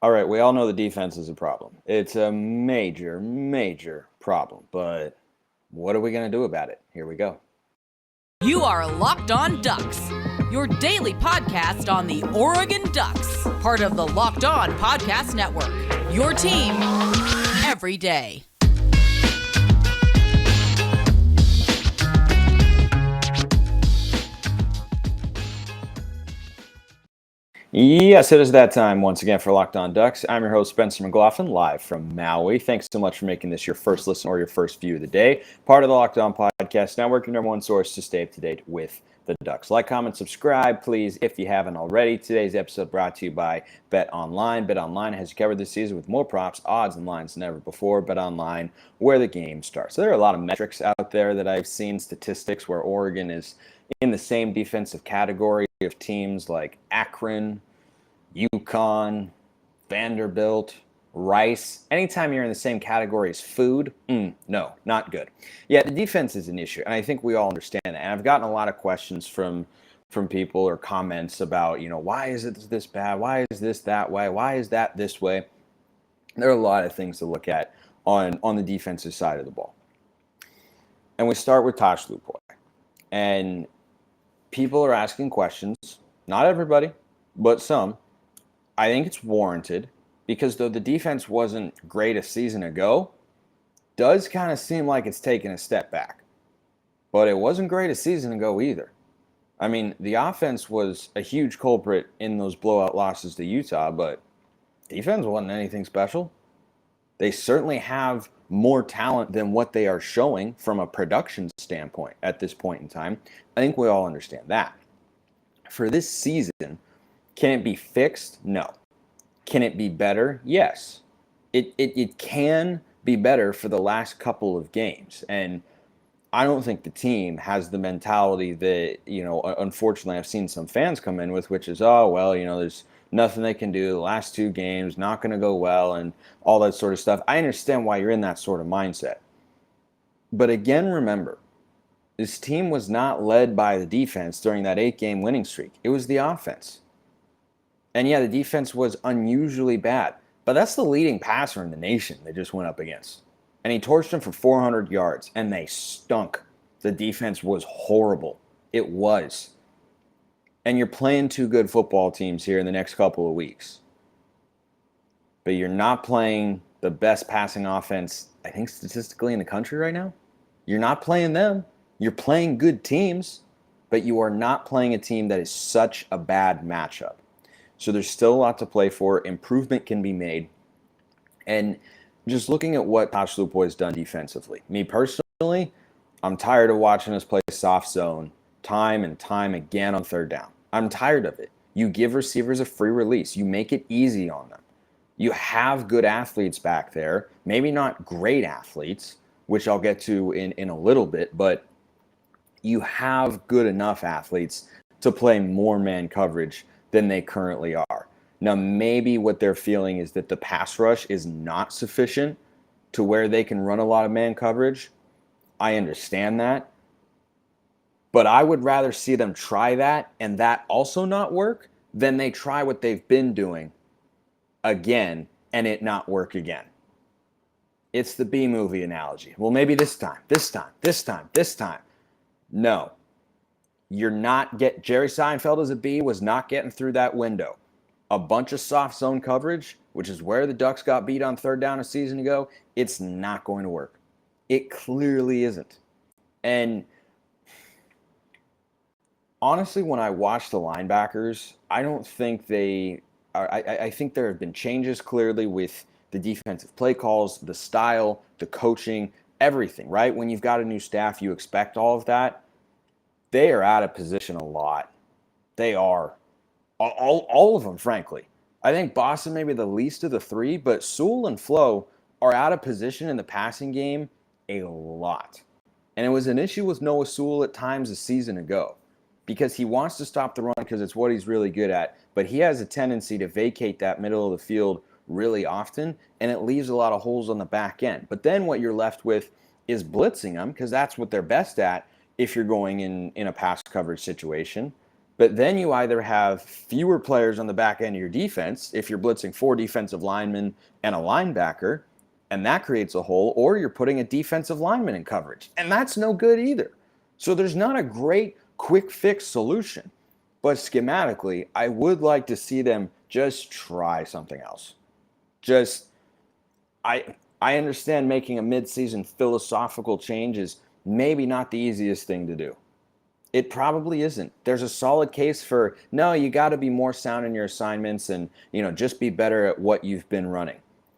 All right, we all know the defense is a problem. It's a major, major problem. But what are we going to do about it? Here we go. You are Locked On Ducks, your daily podcast on the Oregon Ducks, part of the Locked On Podcast Network. Your team every day. Yes, it is that time once again for Locked On Ducks. I'm your host, Spencer McLaughlin, live from Maui. Thanks so much for making this your first listen or your first view of the day. Part of the Locked On Podcast Network, your number one source to stay up to date with the Ducks. Like, comment, subscribe, please, if you haven't already. Today's episode brought to you by Bet Online. Bet Online has you covered this season with more props, odds, and lines than ever before. Bet Online, where the game starts. So there are a lot of metrics out there that I've seen, statistics where Oregon is in the same defensive category of teams like Akron, UConn, Vanderbilt, Rice. Anytime you're in the same category as food, no, not good. Yeah, the defense is an issue, and I think we all understand that. And I've gotten a lot of questions from people or comments about, why is it this bad? Why is this that way? Why is that this way? There are a lot of things to look at on the defensive side of the ball. And we start with Tosh Lupoi. And people are asking questions, not everybody, but some. I think it's warranted because though the defense wasn't great a season ago, does kind of seem like it's taken a step back. But it wasn't great a season ago either. I mean, the offense was a huge culprit in those blowout losses to Utah, but defense wasn't anything special. They certainly have more talent than what they are showing from a production standpoint at this point in time. I think we all understand that. For this season, can it be fixed? No. Can it be better? Yes. It can be better for the last couple of games. And I don't think the team has the mentality that, unfortunately I've seen some fans come in with, which is, there's nothing they can do. The last two games, not going to go well and all that sort of stuff. I understand why you're in that sort of mindset. But again, remember, this team was not led by the defense during that 8-game winning streak. It was the offense. And yeah, the defense was unusually bad. But that's the leading passer in the nation they just went up against. And he torched them for 400 yards, and they stunk. The defense was horrible. It was. And you're playing two good football teams here in the next couple of weeks. But you're not playing the best passing offense, I think, statistically in the country right now. You're not playing them. You're playing good teams, but you are not playing a team that is such a bad matchup. So there's still a lot to play for. Improvement can be made. And just looking at what Tosh Lupoi has done defensively, me personally, I'm tired of watching us play soft zone time and time again on third down. I'm tired of it. You give receivers a free release. You make it easy on them. You have good athletes back there, maybe not great athletes, which I'll get to in a little bit, but you have good enough athletes to play more man coverage than they currently are. Now, maybe what they're feeling is that the pass rush is not sufficient to where they can run a lot of man coverage. I understand that. But I would rather see them try that and that also not work than they try what they've been doing again and it not work again. It's the B-movie analogy. Well, maybe this time. No. You're not Jerry Seinfeld as a B was not getting through that window. A bunch of soft zone coverage, which is where the Ducks got beat on third down a season ago, it's not going to work. It clearly isn't. And honestly, when I watch the linebackers, I don't think they are. I think there have been changes clearly with the defensive play calls, the style, the coaching, everything, right? When you've got a new staff, you expect all of that. They are out of position a lot. They are. All of them, frankly. I think Boston may be the least of the three, but Sewell and Flo are out of position in the passing game a lot. And it was an issue with Noah Sewell at times a season ago because he wants to stop the run because it's what he's really good at, but he has a tendency to vacate that middle of the field really often, and it leaves a lot of holes on the back end. But then what you're left with is blitzing them because that's what they're best at if you're going in a pass coverage situation. But then you either have fewer players on the back end of your defense if you're blitzing 4 defensive linemen and a linebacker, and that creates a hole, or you're putting a defensive lineman in coverage, and that's no good either. So there's not a great quick fix solution. But schematically, I would like to see them just try something else. I understand making a midseason philosophical change is maybe not the easiest thing to do. It probably isn't. There's a solid case for, no, you got to be more sound in your assignments and, just be better at what you've been running.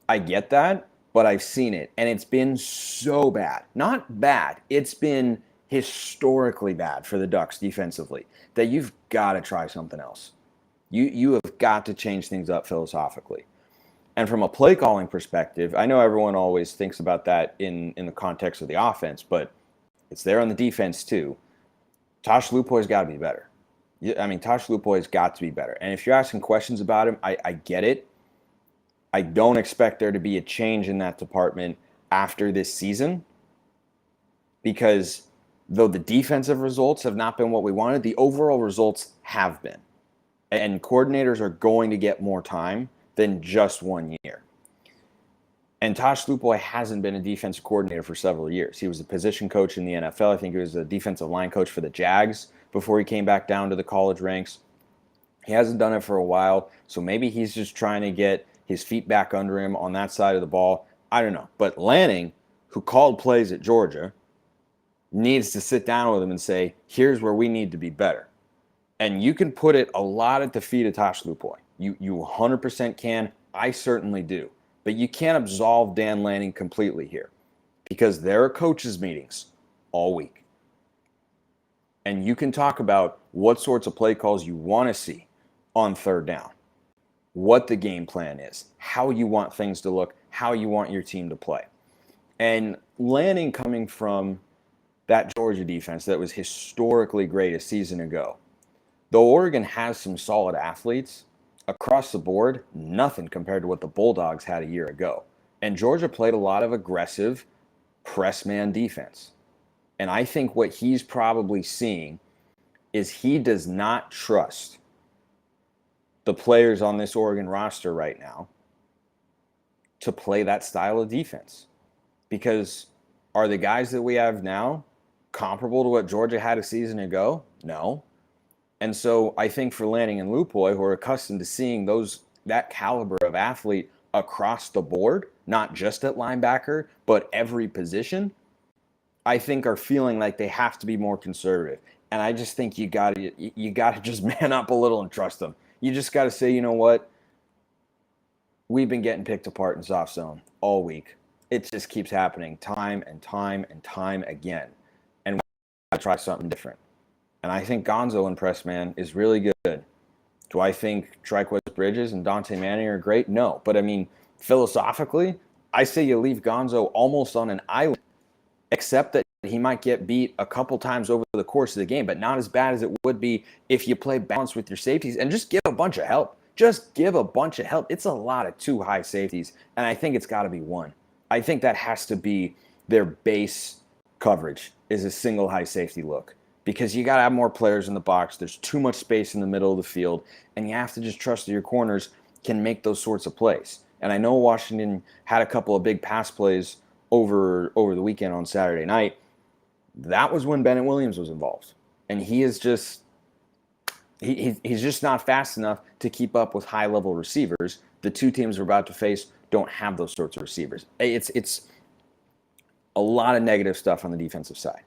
I get that, but I've seen it, and it's been so bad. Not bad. It's been historically bad for the Ducks defensively that you've got to try something else. You have got to change things up philosophically. And from a play calling perspective, I know everyone always thinks about that in the context of the offense, but it's there on the defense too. Tosh Lupoi's got to be better. I mean, Tosh Lupoi's got to be better. And if you're asking questions about him, I get it. I don't expect there to be a change in that department after this season, because though the defensive results have not been what we wanted, the overall results have been. And coordinators are going to get more time than just 1 year. And Tosh Lupoi hasn't been a defensive coordinator for several years. He was a position coach in the NFL. I think he was a defensive line coach for the Jags before he came back down to the college ranks. He hasn't done it for a while, so maybe he's just trying to get his feet back under him on that side of the ball. I don't know. But Lanning, who called plays at Georgia, needs to sit down with him and say, here's where we need to be better. And you can put it a lot at the feet of Tosh Lupoi. You 100% can. I certainly do. But you can't absolve Dan Lanning completely here, because there are coaches' meetings all week. And you can talk about what sorts of play calls you want to see on third down, what the game plan is, how you want things to look, how you want your team to play. And Lanning, coming from that Georgia defense that was historically great a season ago, though Oregon has some solid athletes, across the board, nothing compared to what the Bulldogs had a year ago. And Georgia played a lot of aggressive press man defense. And I think what he's probably seeing is he does not trust the players on this Oregon roster right now to play that style of defense. Because are the guys that we have now comparable to what Georgia had a season ago? No. And so I think for Lanning and Lupoi, who are accustomed to seeing that caliber of athlete across the board, not just at linebacker, but every position, I think are feeling like they have to be more conservative. And I just think you gotta just man up a little and trust them. You just got to say, you know what? We've been getting picked apart in soft zone all week. It just keeps happening time and time and time again. And we got to try something different. And I think Gonzo in press man is really good. Do I think Trikweze Bridges and Dante Manning are great? No. But I mean, philosophically, I say you leave Gonzo almost on an island, except that he might get beat a couple times over the course of the game, but not as bad as it would be if you play balance with your safeties and just give a bunch of help. Just give a bunch of help. It's a lot of 2 high safeties, and I think it's got to be 1. I think that has to be their base coverage, is a single high safety look. Because you got to have more players in the box. There's too much space in the middle of the field, and you have to just trust that your corners can make those sorts of plays. And I know Washington had a couple of big pass plays over the weekend on Saturday night. That was when Bennett Williams was involved, and he is just he's just not fast enough to keep up with high-level receivers. The 2 teams we're about to face don't have those sorts of receivers. It's a lot of negative stuff on the defensive side.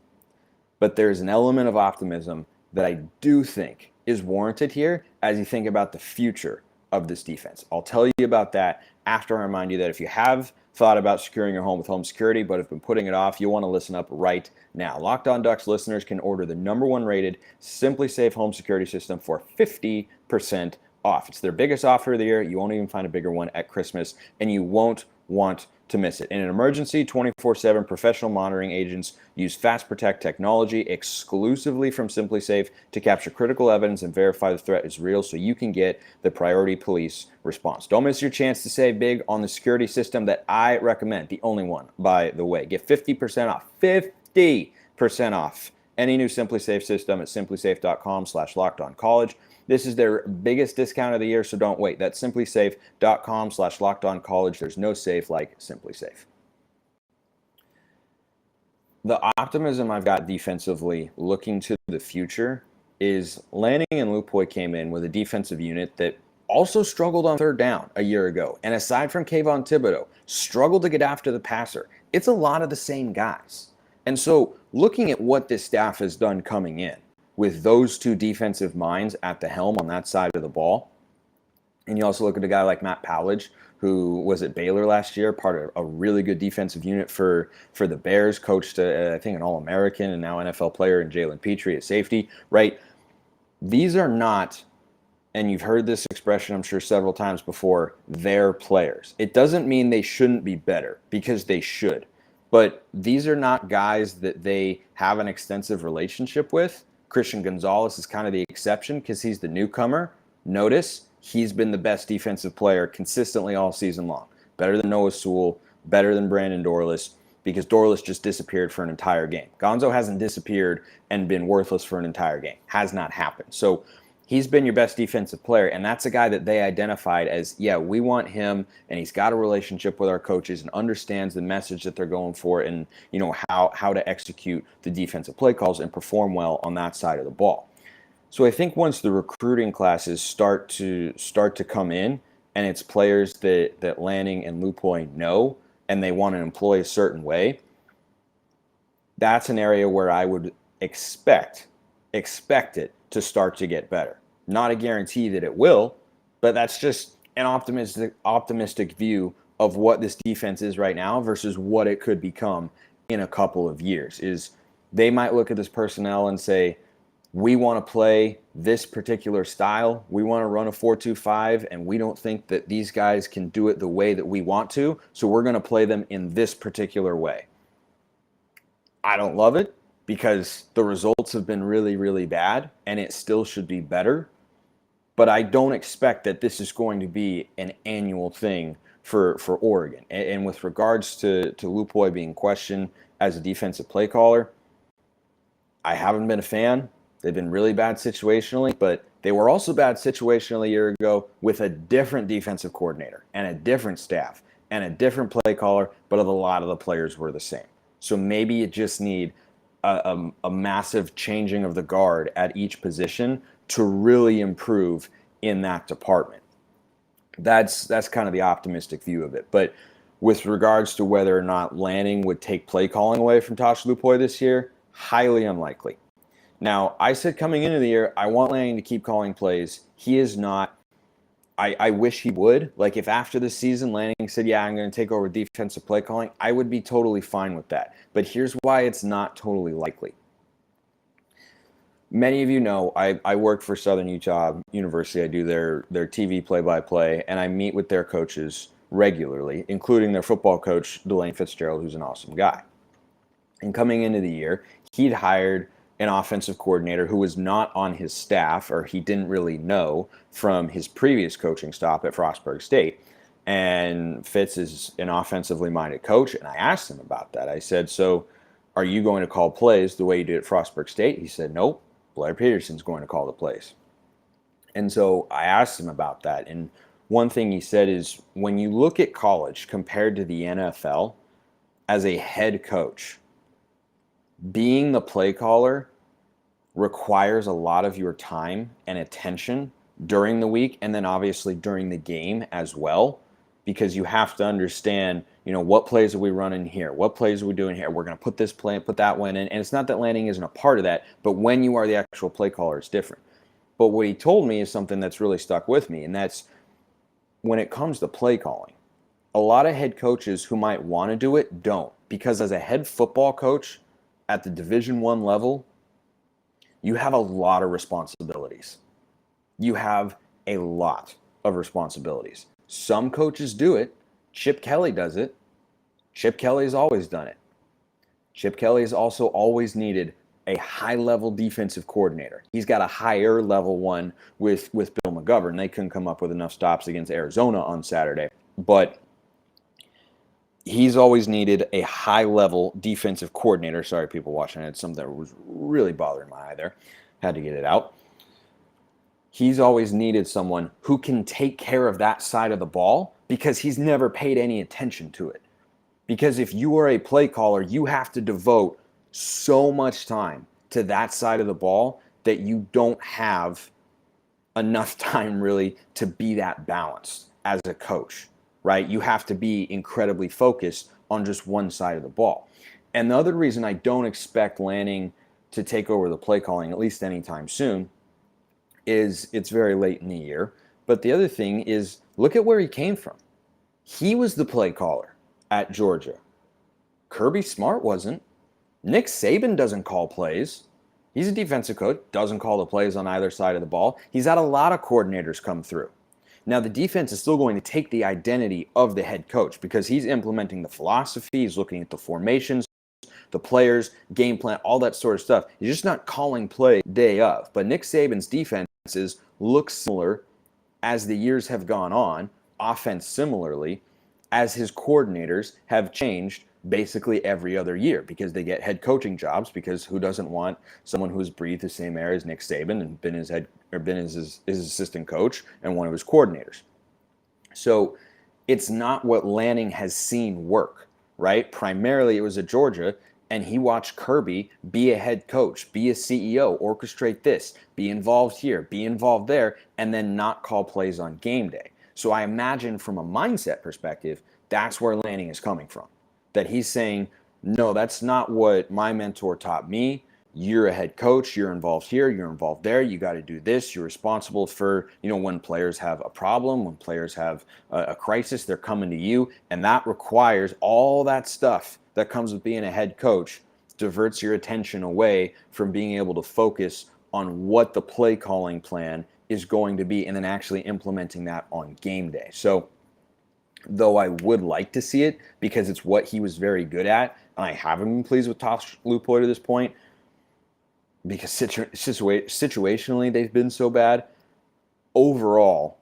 But there's an element of optimism that I do think is warranted here as you think about the future of this defense. I'll tell you about that after I remind you that if you have thought about securing your home with home security but have been putting it off, you'll want to listen up right now. Locked On Ducks listeners can order the #1 rated Simply Safe home security system for 50% off. It's their biggest offer of the year. You won't even find a bigger one at Christmas, and you won't want to miss it. In an emergency, 24/7 professional monitoring agents use Fast Protect technology exclusively from SimpliSafe to capture critical evidence and verify the threat is real so you can get the priority police response. Don't miss your chance to save big on the security system that I recommend, the only one, by the way. Get 50% off. 50% off any new Simply Safe system at simplysafe.com/lockedoncollege. This is their biggest discount of the year, so don't wait. That's simplysafe.com/lockedoncollege. There's no safe like Simply Safe. The optimism I've got defensively looking to the future is Lanning and Lupoi came in with a defensive unit that also struggled on third down a year ago. And aside from Kayvon Thibodeau, struggled to get after the passer. It's a lot of the same guys. And so looking at what this staff has done coming in with those two defensive minds at the helm on that side of the ball, and you also look at a guy like Matt Powledge, who was at Baylor last year, part of a really good defensive unit for the Bears, coached, I think, an All-American and now NFL player in Jalen Petrie at safety, right? These are not, and you've heard this expression, I'm sure, several times before, their players. It doesn't mean they shouldn't be better, because they should. But these are not guys that they have an extensive relationship with. Christian Gonzalez is kind of the exception because he's the newcomer. Notice he's been the best defensive player consistently all season long. Better than Noah Sewell, better than Brandon Dorlus, because Dorlus just disappeared for an entire game. Gonzo hasn't disappeared and been worthless for an entire game. Has not happened. So he's been your best defensive player, and that's a guy that they identified as, yeah, we want him, and he's got a relationship with our coaches and understands the message that they're going for and, you know, how to execute the defensive play calls and perform well on that side of the ball. So I think once the recruiting classes start to come in, and it's players that Lanning and Lupoi know and they want to employ a certain way, that's an area where I would expect it to start to get better. Not a guarantee that it will, but that's just an optimistic view of what this defense is right now versus what it could become in a couple of years. Is they might look at this personnel and say, we want to play this particular style. We want to run a 4-2-5, and we don't think that these guys can do it the way that we want to, so we're going to play them in this particular way. I don't love it because the results have been really, really bad, and it still should be better. But I don't expect that this is going to be an annual thing for Oregon. And with regards to Lupoi being questioned as a defensive play caller, I haven't been a fan. They've been really bad situationally, but they were also bad situationally a year ago with a different defensive coordinator and a different staff and a different play caller, but a lot of the players were the same. So maybe you just need a massive changing of the guard at each position to really improve in that department. That's kind of the optimistic view of it. But with regards to whether or not Lanning would take play calling away from Tosh Lupoi this year, highly unlikely. Now, I said coming into the year, I want Lanning to keep calling plays. He is not. I wish he would. Like, if after the season Lanning said, yeah, I'm going to take over defensive play calling, I would be totally fine with that. But here's why it's not totally likely. Many of you know I work for Southern Utah University. I do their TV play-by-play, and I meet with their coaches regularly, including their football coach, Delane Fitzgerald, who's an awesome guy. And coming into the year, he'd hired an offensive coordinator who was not on his staff, or he didn't really know from his previous coaching stop at Frostburg State. And Fitz is an offensively minded coach, and I asked him about that. I said, so are you going to call plays the way you did at Frostburg State? He said, nope, Blair Peterson's going to call the plays. And so I asked him about that, and one thing he said is, when you look at college compared to the NFL, as a head coach, being the play caller requires a lot of your time and attention during the week, and then obviously during the game as well, because you have to understand, you know, what plays are we running here? What plays are we doing here? We're going to put this play and put that one in. And it's not that Lanning isn't a part of that, but when you are the actual play caller, it's different. But what he told me is something that's really stuck with me, and that's when it comes to play calling, a lot of head coaches who might want to do it don't, because as a head football coach at the Division I level, you have a lot of responsibilities. You have a lot of responsibilities. Some coaches do it. Chip Kelly does it. Chip Kelly has always done it. Chip Kelly has also always needed a high-level defensive coordinator. He's got a higher level one with Bill McGovern. They couldn't come up with enough stops against Arizona on Saturday. But he's always needed a high-level defensive coordinator. Sorry, people watching. It's something that was really bothering my eye there. Had to get it out. He's always needed someone who can take care of that side of the ball because he's never paid any attention to it. Because if you are a play caller, you have to devote so much time to that side of the ball that you don't have enough time really to be that balanced as a coach, right? You have to be incredibly focused on just one side of the ball. And the other reason I don't expect Lanning to take over the play calling, at least anytime soon, is it's very late in the year. But the other thing is, look at where he came from. He was the play caller at Georgia. Kirby Smart wasn't. Nick Saban doesn't call plays. He's a defensive coach, doesn't call the plays on either side of the ball. He's had a lot of coordinators come through. Now, the defense is still going to take the identity of the head coach because he's implementing the philosophy, he's looking at the formations, the players, game plan, all that sort of stuff. He's just not calling play day of. But Nick Saban's defenses look similar as the years have gone on, offense similarly, as his coordinators have changed basically every other year because they get head coaching jobs, because who doesn't want someone who's breathed the same air as Nick Saban and been his assistant coach and one of his coordinators. So it's not what Lanning has seen work, right? Primarily it was at Georgia, and he watched Kirby be a head coach, be a CEO, orchestrate this, be involved here, be involved there, and then not call plays on game day. So I imagine from a mindset perspective, that's where Lanning is coming from. That he's saying, no, that's not what my mentor taught me. You're a head coach, you're involved here, you're involved there, you got to do this, you're responsible for, when players have a problem, when players have a crisis, they're coming to you, and that requires all that stuff that comes with being a head coach, diverts your attention away from being able to focus on what the play calling plan is going to be and then actually implementing that on game day. So though I would like to see it because it's what he was very good at, and I haven't been pleased with Tosh Lupoi to this point because situationally they've been so bad. Overall,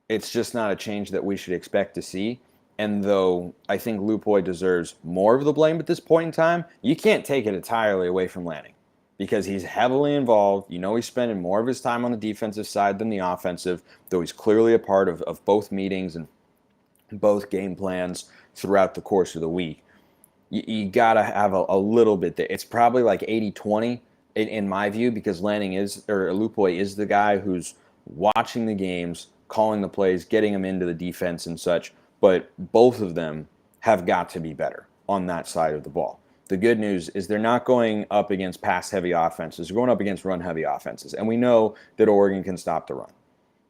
it's just not a change that we should expect to see. And though I think Lupoi deserves more of the blame at this point in time, you can't take it entirely away from Lanning because he's heavily involved. He's spending more of his time on the defensive side than the offensive, though he's clearly a part of both meetings and both game plans throughout the course of the week. You got to have a little bit there. It's probably like 80-20 in my view because Lupoi is the guy who's watching the games, calling the plays, getting them into the defense and such. But both of them have got to be better on that side of the ball. The good news is they're not going up against pass-heavy offenses. They're going up against run-heavy offenses. And we know that Oregon can stop the run.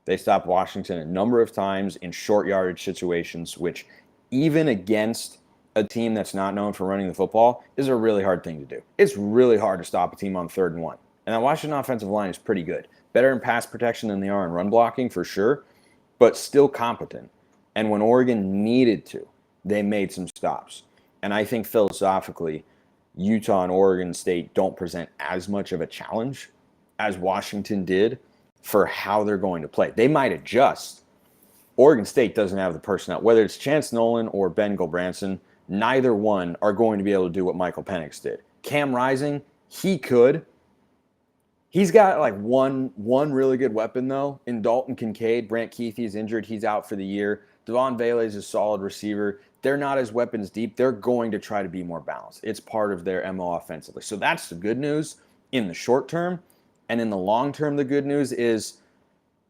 They stopped Washington a number of times in short yardage situations, which even against a team that's not known for running the football is a really hard thing to do. It's really hard to stop a team on 3rd and 1. And that Washington offensive line is pretty good. Better in pass protection than they are in run blocking for sure, but still competent. And when Oregon needed to, they made some stops. And I think philosophically, Utah and Oregon State don't present as much of a challenge as Washington did for how they're going to play. They might adjust. Oregon State doesn't have the personnel. Whether it's Chance Nolan or Ben Gulbranson, neither one are going to be able to do what Michael Penix did. Cam Rising, he could. He's got like one really good weapon, though, in Dalton Kincaid. Brant Keithy's injured. He's out for the year. Devon Vele is a solid receiver. They're not as weapons deep. They're going to try to be more balanced. It's part of their MO offensively. So that's the good news in the short term. And in the long term, the good news is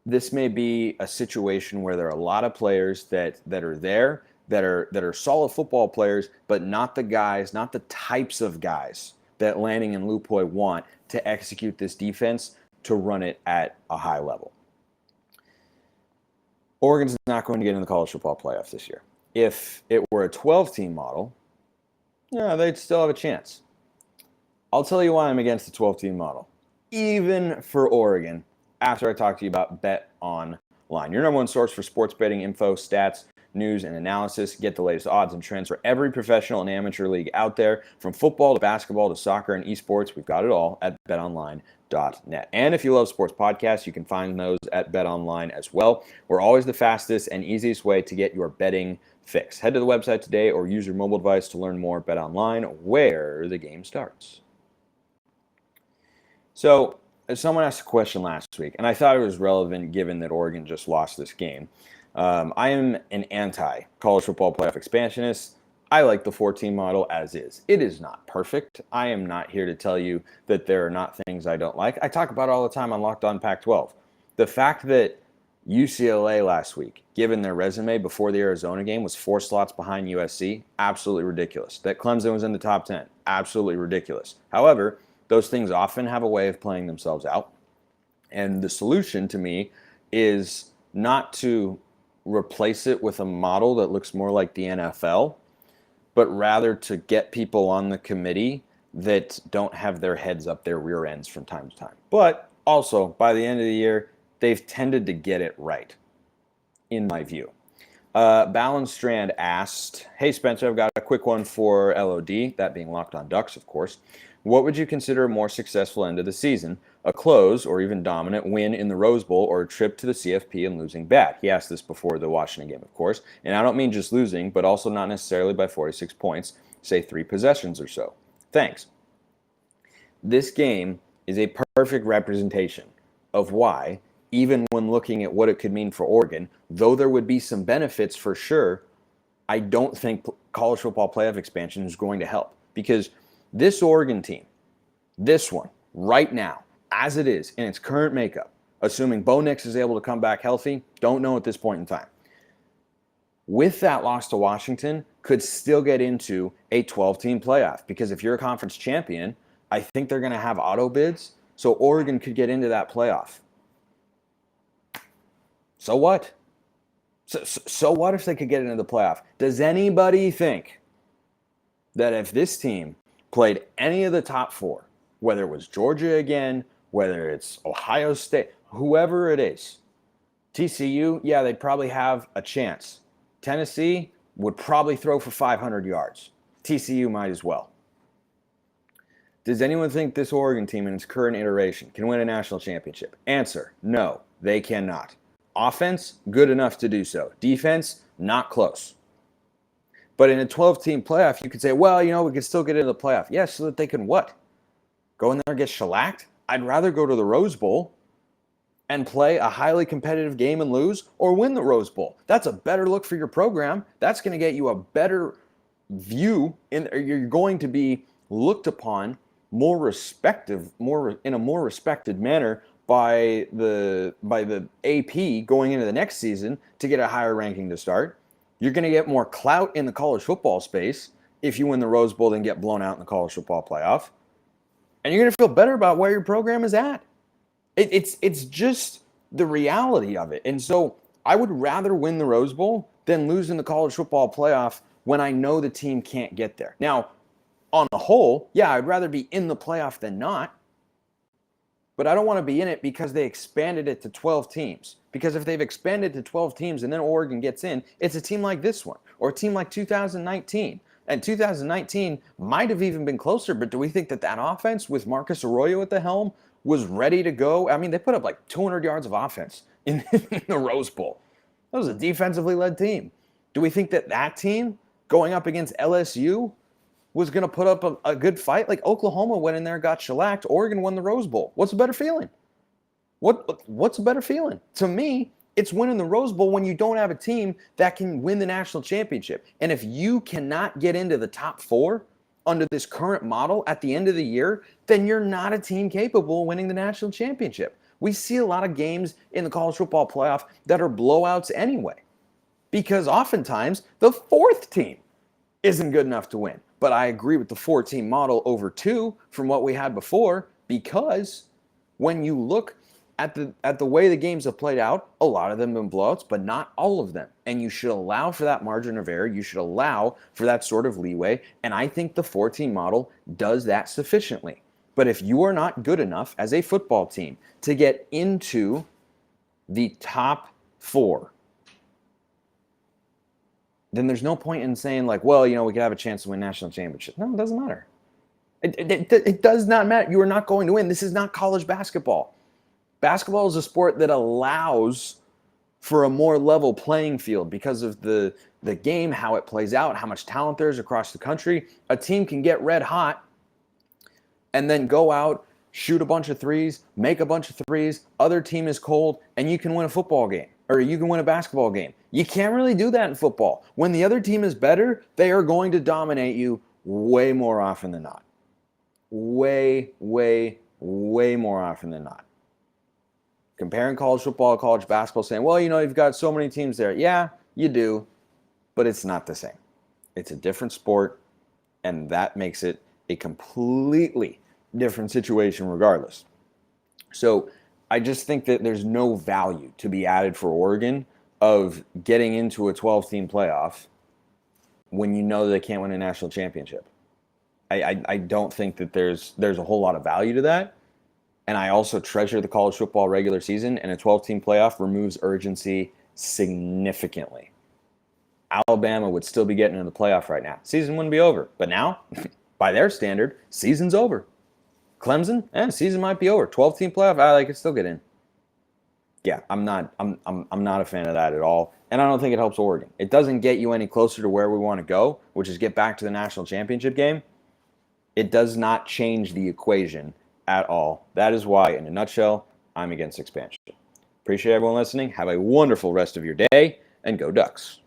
this may be a situation where there are a lot of players that are there, that are solid football players, but not the guys, not the types of guys that Lanning and Lupoi want to execute this defense to run it at a high level. Oregon's not going to get in the college football playoff this year. If it were a 12-team model, they'd still have a chance. I'll tell you why I'm against the 12-team model, even for Oregon, after I talk to you about Bet Online, your number one source for sports betting info, stats, news, and analysis. Get the latest odds and trends for every professional and amateur league out there. From football to basketball to soccer and esports, we've got it all at BetOnline. And if you love sports podcasts, you can find those at BetOnline as well. We're always the fastest and easiest way to get your betting fix. Head to the website today or use your mobile device to learn more. BetOnline, where the game starts. So, someone asked a question last week, and I thought it was relevant given that Oregon just lost this game. I am an anti-college football playoff expansionist. I like the 14 model as is. It is not perfect. I am not here to tell you that there are not things I don't like. I talk about it all the time on Locked On Pac-12. The fact that UCLA last week, given their resume before the Arizona game, was 4 slots behind USC, absolutely ridiculous. That Clemson was in the top 10, absolutely ridiculous. However, those things often have a way of playing themselves out. And the solution to me is not to replace it with a model that looks more like the NFL, but rather to get people on the committee that don't have their heads up their rear ends from time to time. But also, by the end of the year, they've tended to get it right, in my view. Ballenstrand asked, hey, Spencer, I've got a quick one for LOD, that being Locked On Ducks, of course. What would you consider a more successful end of the season? A close or even dominant win in the Rose Bowl or a trip to the CFP and losing bad? He asked this before the Washington game, of course. And I don't mean just losing, but also not necessarily by 46 points, say 3 possessions or so. Thanks. This game is a perfect representation of why, even when looking at what it could mean for Oregon, though there would be some benefits for sure, I don't think college football playoff expansion is going to help. Because this Oregon team, this one, right now, as it is in its current makeup, assuming Bo Nix is able to come back healthy, don't know at this point in time, with that loss to Washington, could still get into a 12-team playoff. Because if you're a conference champion, I think they're going to have auto bids, so Oregon could get into that playoff. So what? So what if they could get into the playoff? Does anybody think that if this team played any of the top 4, whether it was Georgia again, whether it's Ohio State, whoever it is, TCU, yeah, they'd probably have a chance. Tennessee would probably throw for 500 yards. TCU might as well. Does anyone think this Oregon team in its current iteration can win a national championship? Answer, no, they cannot. Offense, good enough to do so. Defense, not close. But in a 12-team playoff, you could say, well, we could still get into the playoff. Yes, so that they can what? Go in there and get shellacked? I'd rather go to the Rose Bowl and play a highly competitive game and lose, or win the Rose Bowl. That's a better look for your program. That's going to get you a better view. You're going to be looked upon in a more respected manner by the AP going into the next season to get a higher ranking to start. You're going to get more clout in the college football space if you win the Rose Bowl than get blown out in the college football playoff. And you're going to feel better about where your program is at. It's just the reality of it. And so I would rather win the Rose Bowl than lose in the college football playoff when I know the team can't get there. Now, on the whole, yeah, I'd rather be in the playoff than not. But I don't want to be in it because they expanded it to 12 teams. Because if they've expanded to 12 teams and then Oregon gets in, it's a team like this one or a team like 2019. And 2019 might have even been closer, but do we think that offense with Marcus Arroyo at the helm was ready to go? I mean, they put up like 200 yards of offense in the Rose Bowl. That was a defensively led team. Do we think that team going up against LSU was going to put up a good fight? Like Oklahoma went in there, got shellacked. Oregon won the Rose Bowl. What's a better feeling? What's a better feeling? To me, it's winning the Rose Bowl when you don't have a team that can win the national championship. And if you cannot get into the top 4 under this current model at the end of the year, then you're not a team capable of winning the national championship. We see a lot of games in the college football playoff that are blowouts anyway, because oftentimes the 4th team isn't good enough to win. But I agree with the 4-team model over 2 from what we had before, because when you look at the way the games have played out, a lot of them have been blowouts, but not all of them. And you should allow for that margin of error. You should allow for that sort of leeway. And I think the 4-team model does that sufficiently. But if you are not good enough as a football team to get into the top 4, then there's no point in saying like, well, we could have a chance to win national championship. No, it doesn't matter. It does not matter. You are not going to win. This is not college basketball. Basketball is a sport that allows for a more level playing field because of the game, how it plays out, how much talent there is across the country. A team can get red hot and then go out, shoot a bunch of threes, make a bunch of threes. Other team is cold, and you can win a football game, or you can win a basketball game. You can't really do that in football. When the other team is better, they are going to dominate you way more often than not. Way, way, way more often than not. Comparing college football, college basketball, saying, well, you've got so many teams there. Yeah, you do, but it's not the same. It's a different sport, and that makes it a completely different situation regardless. So I just think that there's no value to be added for Oregon of getting into a 12-team playoff when you know they can't win a national championship. I don't think that there's a whole lot of value to that. And I also treasure the college football regular season, and a 12-team playoff removes urgency significantly. Alabama would still be getting into the playoff right now. Season wouldn't be over. But now, by their standard, season's over. Clemson, season might be over. 12-team playoff, they could still get in. Yeah, I'm not a fan of that at all. And I don't think it helps Oregon. It doesn't get you any closer to where we want to go, which is get back to the national championship game. It does not change the equation at all. That is why, in a nutshell, I'm against expansion. Appreciate everyone listening. Have a wonderful rest of your day, and go Ducks.